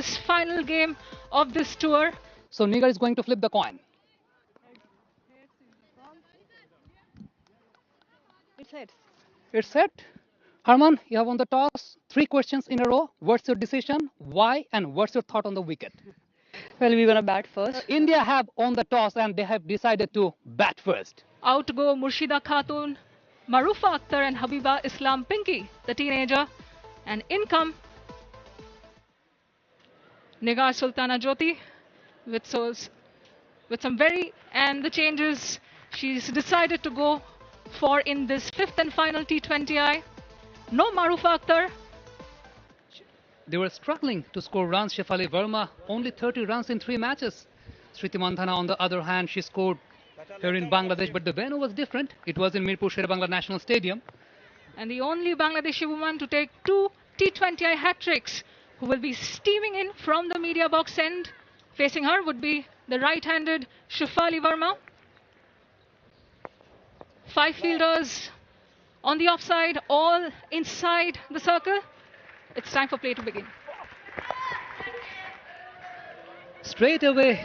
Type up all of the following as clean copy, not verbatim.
this final game of this tour. So Nigar is going to flip the coin. It's heads. It's set. Harman, you have won the toss. 3 questions in a row. What's your decision? Why? And what's your thought on the wicket? Well, we're gonna bat first. India have won the toss and they have decided to bat first. Out go Murshida Khatun, Marufa Akhtar and Habiba Islam Pinky, the teenager. And in come Nigar Sultana Jyoti with some and the changes she's decided to go for in this 5th and final T20I. No Marufa Akhtar. They were struggling to score runs. Shefali Verma only 30 runs in 3 matches. Smriti Mandhana on the other hand, she scored here in Bangladesh, but the venue was different. It was in Mirpur Sherebangla National Stadium. And the only Bangladeshi woman to take 2 T20I hat-tricks who will be steaming in from the media box end. Facing her would be the right-handed Shefali Verma. 5 fielders on the offside, all inside the circle. It's time for play to begin. Straight away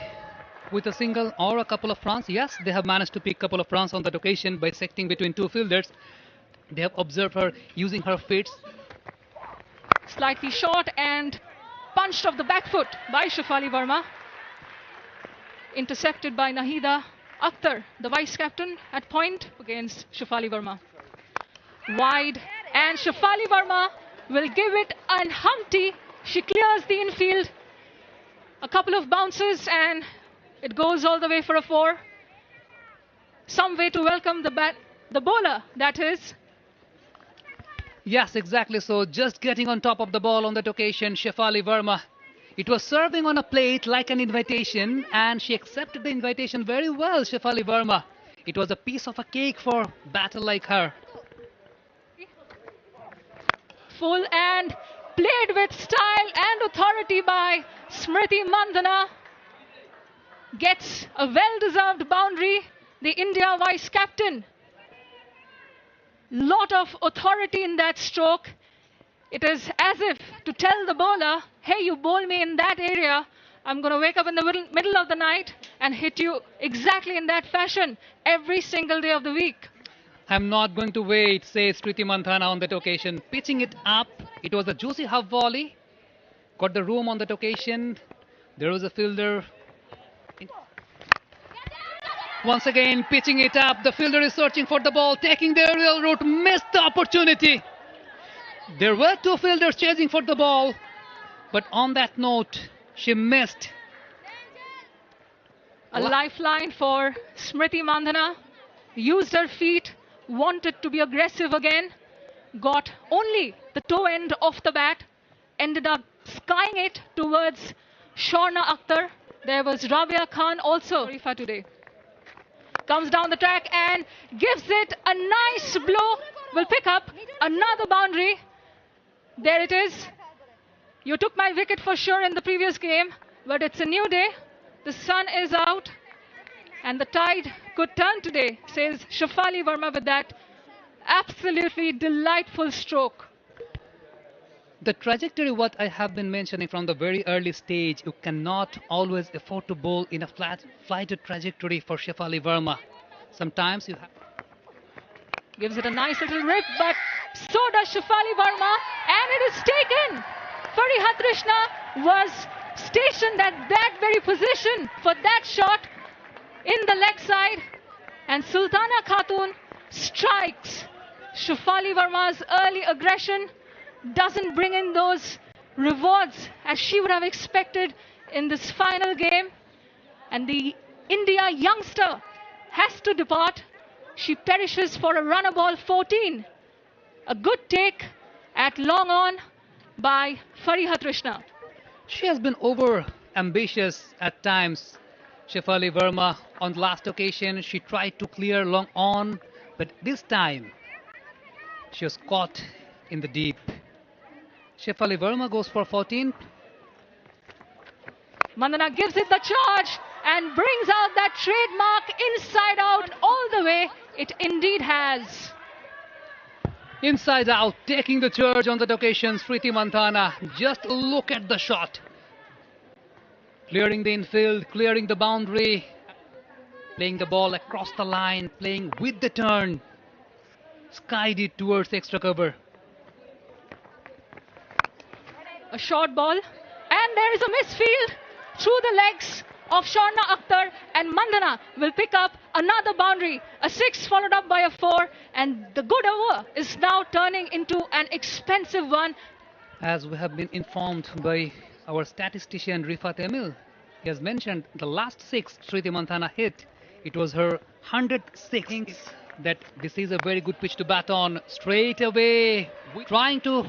with a single or a couple of runs. Yes, they have managed to pick a couple of runs on that occasion by secting between 2 fielders. They have observed her using her feet. Slightly short and punched off the back foot by Shefali Verma. Intercepted by Nahida Akhtar, the vice-captain, at point against Shefali Verma. Wide, and Shefali Verma will give it an Humpty. She clears the infield. A couple of bounces and it goes all the way for a 4. Some way to welcome the bowler, that is. Yes, exactly so. Just getting on top of the ball on that occasion, Shefali Verma. It was serving on a plate like an invitation, and she accepted the invitation very well, Shefali Verma. It was a piece of a cake for a batter like her. Full and played with style and authority by Smriti Mandhana. Gets a well-deserved boundary. The India vice-captain. Lot of authority in that stroke. It is as if to tell the bowler, hey, you bowl me in that area, I'm going to wake up in the middle of the night and hit you exactly in that fashion every single day of the week. I'm not going to wait, says Smriti Mandhana on that occasion. Pitching it up, it was a juicy half volley. Got the room on that occasion. There was a fielder. Once again, pitching it up. The fielder is searching for the ball, taking the aerial route, missed the opportunity. There were 2 fielders chasing for the ball, but on that note, she missed. A lifeline for Smriti Mandhana. Used her feet, wanted to be aggressive again. Got only the toe end of the bat. Ended up skying it towards Shorna Akhtar. There was Rabia Khan also for today. Comes down the track and gives it a nice blow. Will pick up another boundary. There it is. You took my wicket for sure in the previous game, but it's a new day. The sun is out and the tide could turn today, says Shefali Verma with that absolutely delightful stroke. The trajectory, what I have been mentioning from the very early stage, you cannot always afford to bowl in a flighted trajectory for Shefali Verma. Sometimes you have... Gives it a nice little rip, but so does Shefali Verma, and it is taken. Farihat Krishna was stationed at that very position for that shot in the leg side, and Sultana Khatun strikes. Shefali Verma's early aggression doesn't bring in those rewards as she would have expected in this final game, and the India youngster has to depart. She perishes for a runner ball 14. A good take at long on by Farihat Krishna. She has been over ambitious at times. Shefali Verma, on the last occasion, she tried to clear long on, but this time she was caught in the deep. Shefali Verma goes for 14. Mandhana gives it the charge and brings out that trademark inside out all the way. It indeed has. Inside out, taking the charge on that occasion, Smriti Mandhana. Just look at the shot. Clearing the infield, clearing the boundary, playing the ball across the line, playing with the turn, skied it towards extra cover. A short ball, and there is a misfield through the legs of Sharna Akhtar, and Mandana will pick up another boundary. A 6 followed up by a 4, and the good over is now turning into an expensive one. As we have been informed by our statistician Rifat Emil, he has mentioned the last 6 Sriti Mandhana hit. It was her 106th. That this is a very good pitch to bat on. Straight away, trying to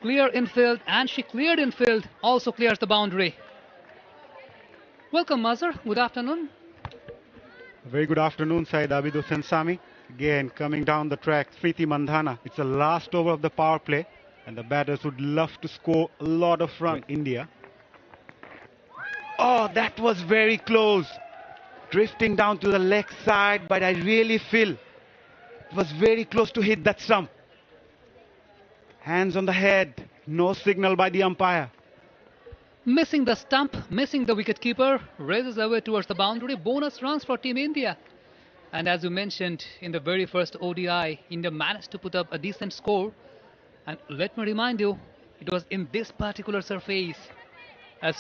clear infield, and she cleared infield, also clears the boundary. Welcome, Mazhar. Good afternoon. Very good afternoon, Said Abid Hussain Sami. Again, coming down the track, Sriti Mandhana. It's the last over of the power play, and the batters would love to score a lot of runs. India. Oh, that was very close. Drifting down to the leg side, but I really feel it was very close to hit that stump. Hands on the head, no signal by the umpire. Missing the stump, missing the wicketkeeper, raises away towards the boundary. Bonus runs for Team India. And as you mentioned, in the very first ODI, India managed to put up a decent score. And let me remind you, it was in this particular surface, as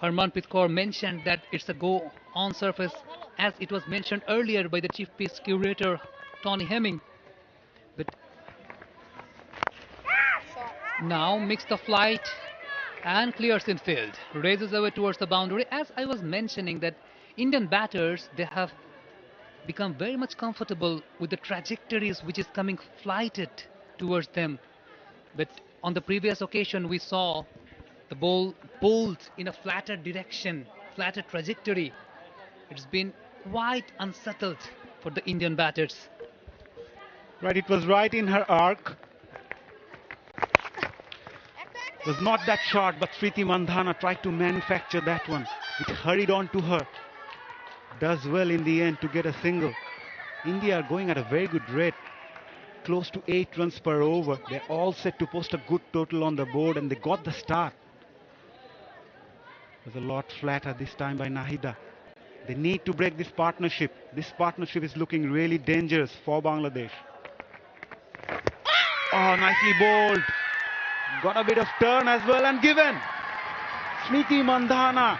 Harmanpreet Kaur mentioned, that it's a go-on surface, as it was mentioned earlier by the chief pitch curator, Tony Hemming. But now makes the flight and clears infield, raises away towards the boundary. As I was mentioning, that Indian batters, they have become very much comfortable with the trajectories which is coming flighted towards them. But on the previous occasion, we saw the ball bowled in a flatter direction, flatter trajectory. It's been quite unsettled for the Indian batters. Right, it was right in her arc. It was not that short, but Sriti Mandhana tried to manufacture that one. It hurried on to her. Does well in the end to get a single. India are going at a very good rate. Close to 8 runs per over. They're all set to post a good total on the board, and they got the start. It was a lot flatter this time by Nahida. They need to break this partnership. This partnership is looking really dangerous for Bangladesh. Oh, nicely bowled. Got a bit of turn as well and given. Smriti Mandhana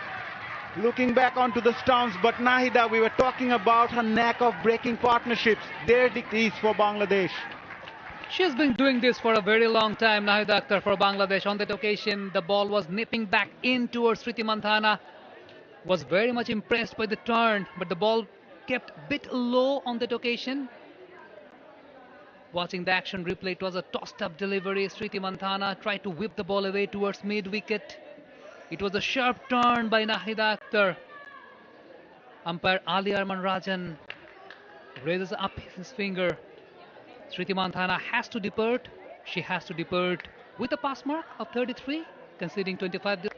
looking back onto the stumps, but Nahida, we were talking about her knack of breaking partnerships. There it is for Bangladesh. She's been doing this for a very long time, Nahida Akhtar, for Bangladesh. On that occasion, the ball was nipping back in towards Sriti Mandhana. Was very much impressed by the turn, but the ball kept a bit low on that occasion. Watching the action replay, it was a tossed-up delivery. Sriti Mandhana tried to whip the ball away towards mid-wicket. It was a sharp turn by Nahida Akhtar. Umpire Ali Arman Rajan raises up his finger. Sriti Mandhana has to depart. She has to depart with a pass mark of 33, conceding 25.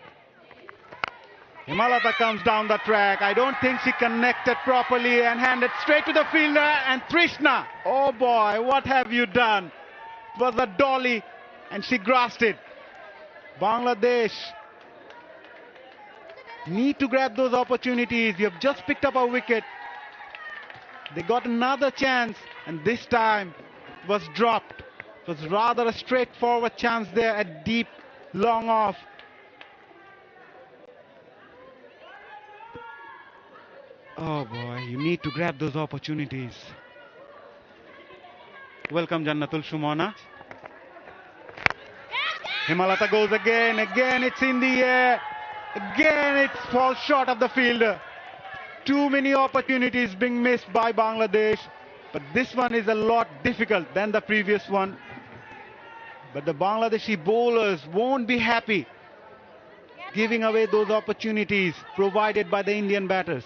Himalata comes down the track. I don't think she connected properly and handed straight to the fielder. And Trishna, oh boy, what have you done? It was a dolly and she grasped it. Bangladesh need to grab those opportunities. You have just picked up a wicket. They got another chance, and this time it was dropped. It was rather a straightforward chance there at deep, long off. Oh boy, you need to grab those opportunities. Welcome, Jannatul Shumana. Himalata goes again. Again, it's in the air. Again, it falls short of the fielder. Too many opportunities being missed by Bangladesh. But this one is a lot difficult than the previous one. But the Bangladeshi bowlers won't be happy giving away those opportunities provided by the Indian batters.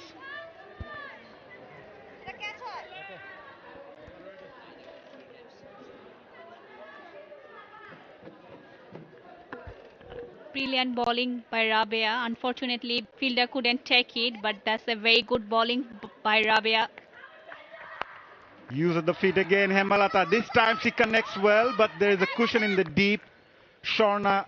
Brilliant bowling by Rabia. Unfortunately, fielder couldn't take it, but that's a very good bowling by Rabia. Use of the feet again, Hemalata. This time she connects well, but there is a cushion in the deep. Sharna